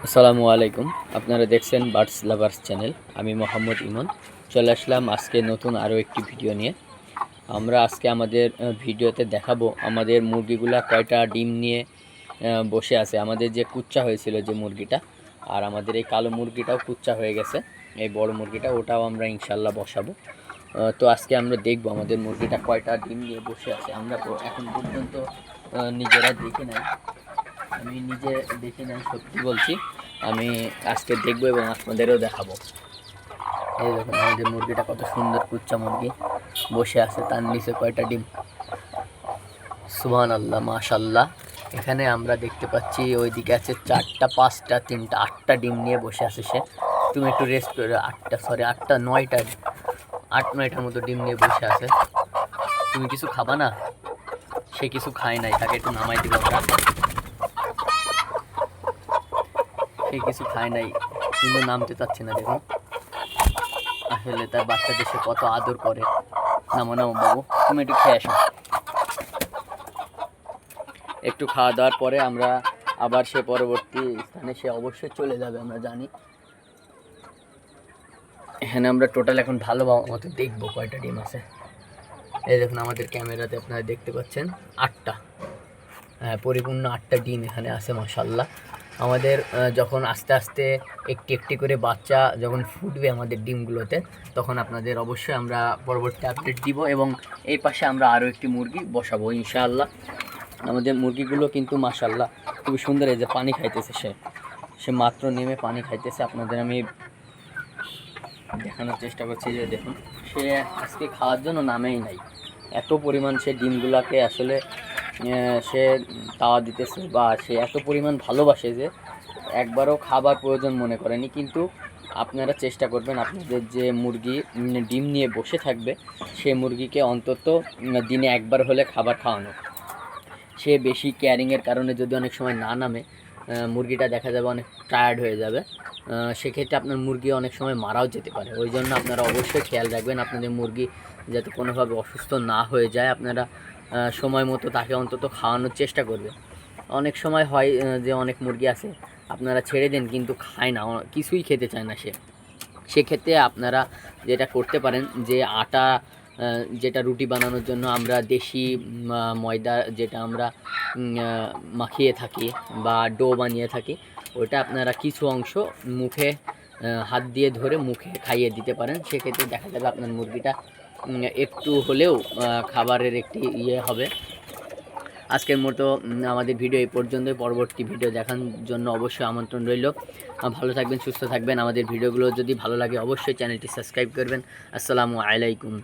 আসসালামু আলাইকুম। আপনারা দেখছেন বার্ডস লাভার্স চ্যানেল। আমি মোহাম্মদ ইমন চলে আসলাম আজকে নতুন আরও একটি ভিডিও নিয়ে। আমরা আজকে আমাদের ভিডিওতে দেখাবো আমাদের মুরগিগুলা কয়টা ডিম নিয়ে বসে আছে। আমাদের যে কুচ্চা হয়েছিল যে মুরগিটা, আর আমাদের এই কালো মুরগিটাও কুচ্চা হয়ে গেছে, এই বড় মুরগিটা, ওটাও আমরা ইনশাল্লাহ বসাবো। তো আজকে আমরা দেখব আমাদের মুরগিটা কয়টা ডিম নিয়ে বসে আছে। আমরা এখন পর্যন্ত নিজেরা দেখি নাই, আমি নিজে দেখি নাই, সত্যি বলছি। আমি আজকে দেখবো এবং আপনাদেরও দেখাবো। এই দেখুন আমাদের মুরগিটা কত সুন্দর কুচ্চা মুরগি বসে আছে, তার নিচে কয়টা ডিম। সুবহানাল্লাহ, মাশাল্লাহ। এখানে আমরা দেখতে পাচ্ছি ওইদিকে আছে 4টা, 5টা, 3টা, 8টা ডিম নিয়ে বসে আছে সে। তুমি একটু রেস্ট করে, 8টা 9টা, 8-9টার মতো ডিম নিয়ে বসে আছে। তুমি কিছু খাবা না? সে কিছু খায় নাই, তাকে একটু নামাই দিব আমরা। সে কিছু খায় নাই কিন্তু নামতে চাচ্ছে না। দেখুন আসলে তার বাচ্চাদের সে কত আদর করে। নামো নামো বাবু, তুমি একটু খেয়ে আসো। একটু খাওয়া দাওয়ার পরে আমরা আবার সে পরবর্তী স্থানে সে অবশ্যই চলে যাবে, আমরা জানি। এখানে আমরা টোটাল এখন ভালো মতো দেখবো কয়টা ডিম আছে। এই দেখুন আমাদের ক্যামেরাতে আপনারা দেখতে পাচ্ছেন 8টা, হ্যাঁ পরিপূর্ণ 8টা ডিম এখানে আছে, মাশাল্লাহ। আমাদের যখন আস্তে আস্তে একটি একটি করে বাচ্চা যখন ফুটবে আমাদের ডিমগুলোতে, তখন আপনাদের অবশ্যই আমরা পরবর্তী আপডেট দিব এবং এই পাশে আমরা আরও একটি মুরগি বসাবো ইনশাআল্লাহ। আমাদের মুরগিগুলো কিন্তু মাশাল্লাহ খুবই সুন্দর। এই যে পানি খাইতেছে, সে মাত্র নেমে পানি খাইতেছে। আপনাদের আমি দেখানোর চেষ্টা করছি যে দেখুন, সে আজকে খাওয়ার জন্য নামেই নাই। এত পরিমাণ সে ডিমগুলোকে আসলে সে তাওয়া দিতেছে, বা সে এত পরিমাণ ভালোবাসে যে একবারও খাবার প্রয়োজন মনে করেনি। কিন্তু আপনারা চেষ্টা করবেন আপনাদের যে মুরগি ডিম নিয়ে বসে থাকবে, সে মুরগিকে অন্তত দিনে একবার হলে খাবার খাওয়ানো। সে বেশি কেয়ারিংয়ের কারণে যদি অনেক সময় না নামে, মুরগিটা দেখা যাবে অনেক টায়ার্ড হয়ে যাবে। সেক্ষেত্রে আপনার মুরগি অনেক সময় মারাও যেতে পারে। ওই জন্য আপনারা অবশ্যই খেয়াল রাখবেন আপনাদের মুরগি যাতে কোনোভাবে অসুস্থ না হয়ে যায়। আপনারা সময় মতো তাকে অন্তত খাওয়ানোর চেষ্টা করবেন। অনেক সময় হয় যে অনেক মুরগি আছে আপনারা ছেড়ে দেন কিন্তু খায় না, কিছুই খেতে চায় না সে। সেক্ষেত্রে আপনারা যেটা করতে পারেন, যে আটা, যেটা রুটি বানানোর জন্য আমরা দেশি ময়দা যেটা আমরা মাখিয়ে থাকি বা ডো বানিয়ে থাকি, ওটা আপনারা কিছু অংশ মুখে হাত দিয়ে ধরে মুখে খাইয়ে দিতে পারেন। সেক্ষেত্রে দেখা যাবে আপনার মুরগিটা একটু হলেও খাবারের একটি হবে। আজকের মতো আমাদের ভিডিও এই পর্যন্তই। পরবর্তী ভিডিও দেখার জন্য অবশ্যই আমন্ত্রণ রইল। ভালো থাকবেন, সুস্থ থাকবেন। আমাদের ভিডিওগুলো যদি ভালো লাগে অবশ্যই চ্যানেলটি সাবস্ক্রাইব করবেন। আসসালামু আলাইকুম।